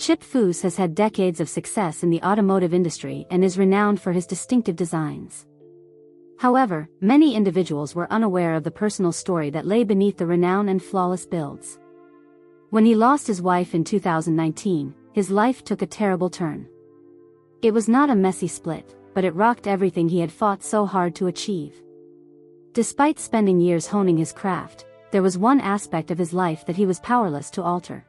Chip Foose has had decades of success in the automotive industry and is renowned for his distinctive designs. However, many individuals were unaware of the personal story that lay beneath the renown and flawless builds. When he lost his wife in 2019, his life took a terrible turn. It was not a messy split, but it rocked everything he had fought so hard to achieve. Despite spending years honing his craft, there was one aspect of his life that he was powerless to alter.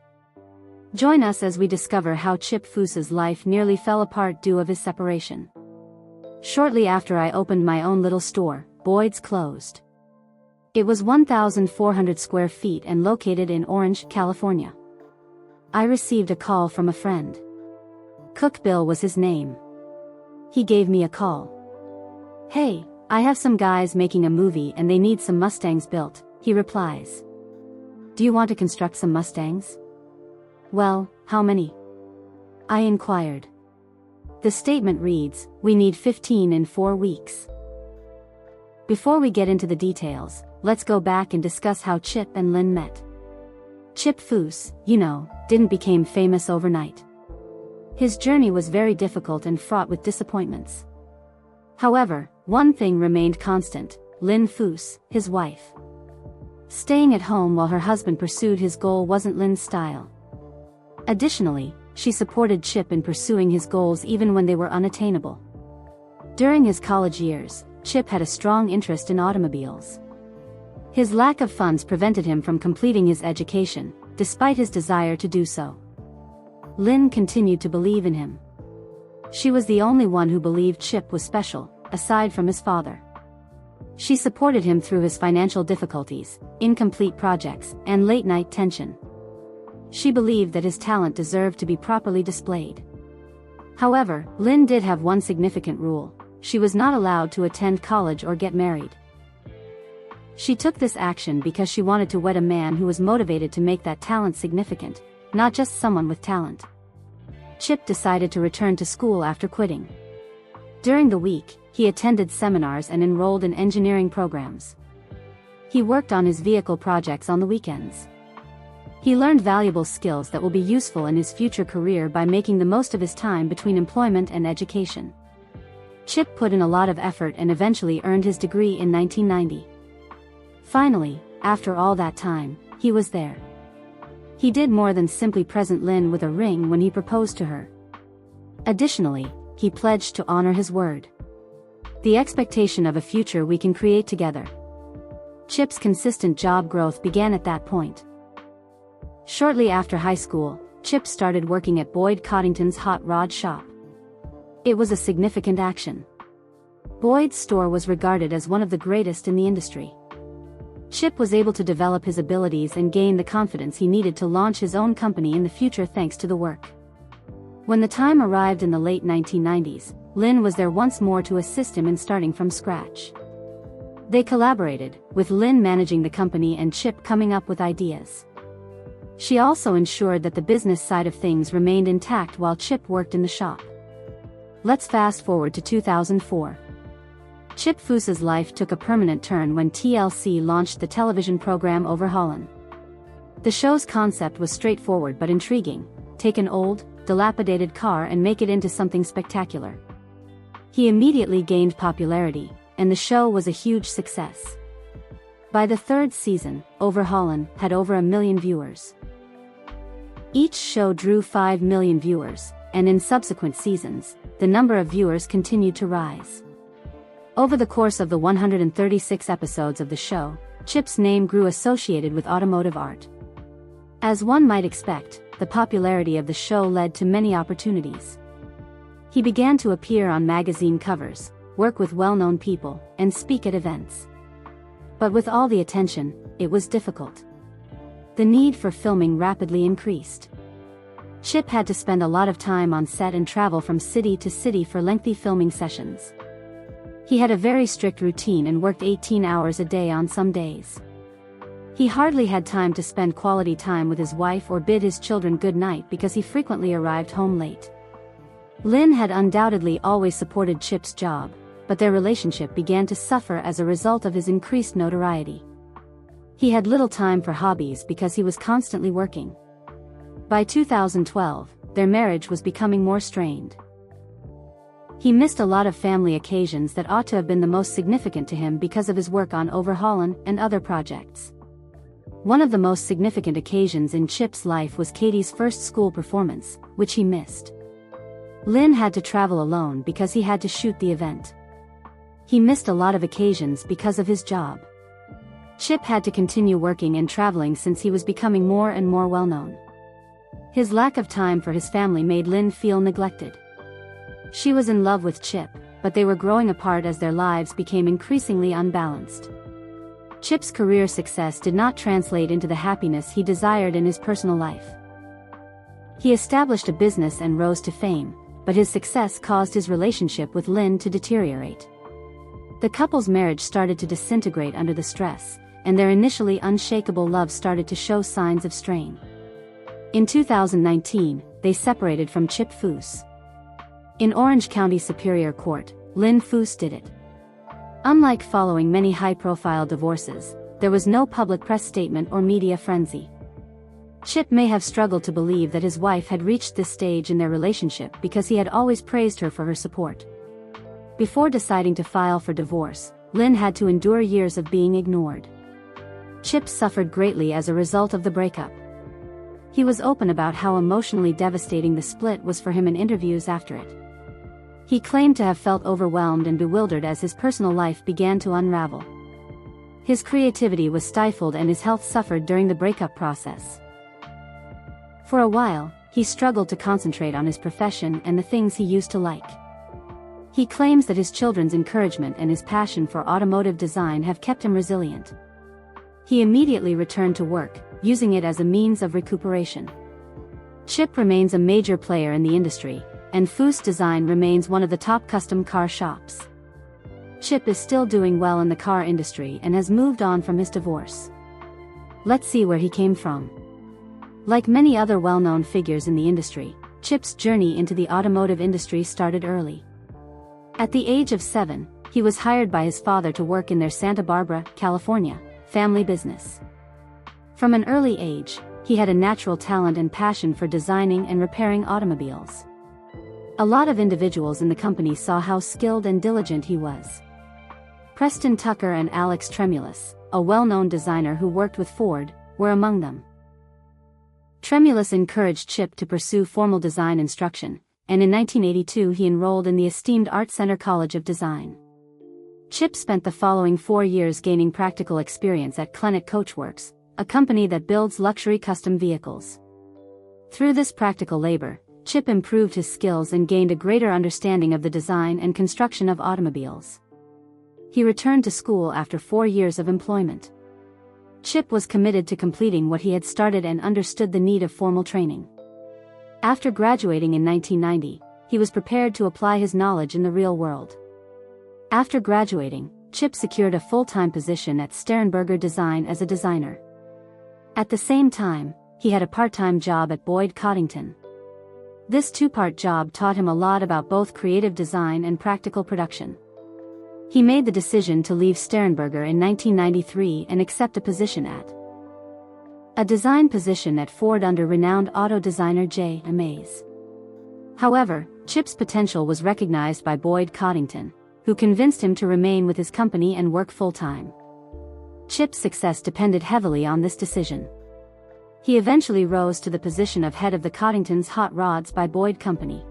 Join us as we discover how Chip Foose's life nearly fell apart due to his separation. Shortly after I opened my own little store, Boyd's closed. It was 1,400 square feet and located in Orange, California. I received a call from a friend. Cook Bill was his name. He gave me a call. "Hey, I have some guys making a movie and they need some Mustangs built," he replies. "Do you want to construct some Mustangs?" "Well, how many?" I inquired. The statement reads, "We need 15 in 4 weeks." Before we get into the details, let's go back and discuss how Chip and Lynn met. Chip Foose, didn't become famous overnight. His journey was very difficult and fraught with disappointments. However, one thing remained constant: Lynn Foose, his wife. Staying at home while her husband pursued his goal wasn't Lynn's style. Additionally, she supported Chip in pursuing his goals even when they were unattainable. During his college years, Chip had a strong interest in automobiles. His lack of funds prevented him from completing his education, despite his desire to do so. Lynn continued to believe in him. She was the only one who believed Chip was special, aside from his father. She supported him through his financial difficulties, incomplete projects, and late-night tension. She believed that his talent deserved to be properly displayed. However, Lynn did have one significant rule: she was not allowed to attend college or get married. She took this action because she wanted to wed a man who was motivated to make that talent significant, not just someone with talent. Chip decided to return to school after quitting. During the week, he attended seminars and enrolled in engineering programs. He worked on his vehicle projects on the weekends. He learned valuable skills that will be useful in his future career by making the most of his time between employment and education. Chip put in a lot of effort and eventually earned his degree in 1990. Finally, after all that time, he was there. He did more than simply present Lynn with a ring when he proposed to her. Additionally, he pledged to honor his word. The expectation of a future we can create together. Chip's consistent job growth began at that point. Shortly after high school, Chip started working at Boyd Coddington's hot rod shop. It was a significant action. Boyd's store was regarded as one of the greatest in the industry. Chip was able to develop his abilities and gain the confidence he needed to launch his own company in the future thanks to the work. When the time arrived in the late 1990s, Lynn was there once more to assist him in starting from scratch. They collaborated, with Lynn managing the company and Chip coming up with ideas. She also ensured that the business side of things remained intact while Chip worked in the shop. Let's fast forward to 2004. Chip Foose's life took a permanent turn when TLC launched the television program Overhaulin. The show's concept was straightforward but intriguing: take an old, dilapidated car and make it into something spectacular. He immediately gained popularity, and the show was a huge success. By the third season, Overhaulin had over 1 million viewers. Each show drew 5 million viewers, and in subsequent seasons, the number of viewers continued to rise. Over the course of the 136 episodes of the show, Chip's name grew associated with automotive art. As one might expect, the popularity of the show led to many opportunities. He began to appear on magazine covers, work with well-known people, and speak at events. But with all the attention, it was difficult. The need for filming rapidly increased. Chip had to spend a lot of time on set and travel from city to city for lengthy filming sessions. He had a very strict routine and worked 18 hours a day on some days. He hardly had time to spend quality time with his wife or bid his children good night because he frequently arrived home late. Lynn had undoubtedly always supported Chip's job, but their relationship began to suffer as a result of his increased notoriety. He had little time for hobbies because he was constantly working. By 2012, their marriage was becoming more strained. He missed a lot of family occasions that ought to have been the most significant to him because of his work on Overhaulin and other projects. One of the most significant occasions in Chip's life was Katie's first school performance, which he missed. Lynn had to travel alone because he had to shoot the event. He missed a lot of occasions because of his job. Chip had to continue working and traveling since he was becoming more and more well-known. His lack of time for his family made Lynn feel neglected. She was in love with Chip, but they were growing apart as their lives became increasingly unbalanced. Chip's career success did not translate into the happiness he desired in his personal life. He established a business and rose to fame, but his success caused his relationship with Lynn to deteriorate. The couple's marriage started to disintegrate under the stress, and their initially unshakable love started to show signs of strain. In 2019, they separated from Chip Foose. In Orange County Superior Court, Lynn Foose did it. Unlike following many high-profile divorces, there was no public press statement or media frenzy. Chip may have struggled to believe that his wife had reached this stage in their relationship because he had always praised her for her support. Before deciding to file for divorce, Lynn had to endure years of being ignored. Chip suffered greatly as a result of the breakup. He was open about how emotionally devastating the split was for him in interviews after it. He claimed to have felt overwhelmed and bewildered as his personal life began to unravel. His creativity was stifled and his health suffered during the breakup process. For a while, he struggled to concentrate on his profession and the things he used to like. He claims that his children's encouragement and his passion for automotive design have kept him resilient. He immediately returned to work, using it as a means of recuperation. Chip remains a major player in the industry, and Foose Design remains one of the top custom car shops. Chip is still doing well in the car industry and has moved on from his divorce. Let's see where he came from. Like many other well-known figures in the industry, Chip's journey into the automotive industry started early. At the age of 7, he was hired by his father to work in their Santa Barbara, California, family business. From an early age, he had a natural talent and passion for designing and repairing automobiles. A lot of individuals in the company saw how skilled and diligent he was. Preston Tucker and Alex Tremulous, a well-known designer who worked with Ford, were among them. Tremulous encouraged Chip to pursue formal design instruction, and in 1982 he enrolled in the esteemed Art Center College of Design. Chip spent the following 4 years gaining practical experience at Clennett Coachworks, a company that builds luxury custom vehicles. Through this practical labor, Chip improved his skills and gained a greater understanding of the design and construction of automobiles. He returned to school after 4 years of employment. Chip was committed to completing what he had started and understood the need of formal training. After graduating in 1990, he was prepared to apply his knowledge in the real world. After graduating, Chip secured a full-time position at Sternberger Design as a designer. At the same time, he had a part-time job at Boyd Coddington. This two-part job taught him a lot about both creative design and practical production. He made the decision to leave Sternberger in 1993 and accept a position at a design position at Ford under renowned auto designer J. Mays. However, Chip's potential was recognized by Boyd Coddington, who convinced him to remain with his company and work full-time. Chip's success depended heavily on this decision. He eventually rose to the position of head of the Coddington's Hot Rods by Boyd Company.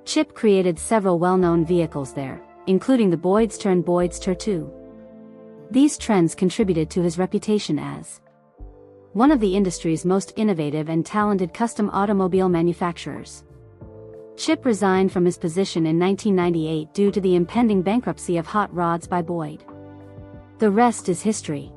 Chip created several well-known vehicles there, including the Boydster 2. These trends contributed to his reputation as one of the industry's most innovative and talented custom automobile manufacturers. Chip resigned from his position in 1998 due to the impending bankruptcy of Hot Rods by Boyd. The rest is history.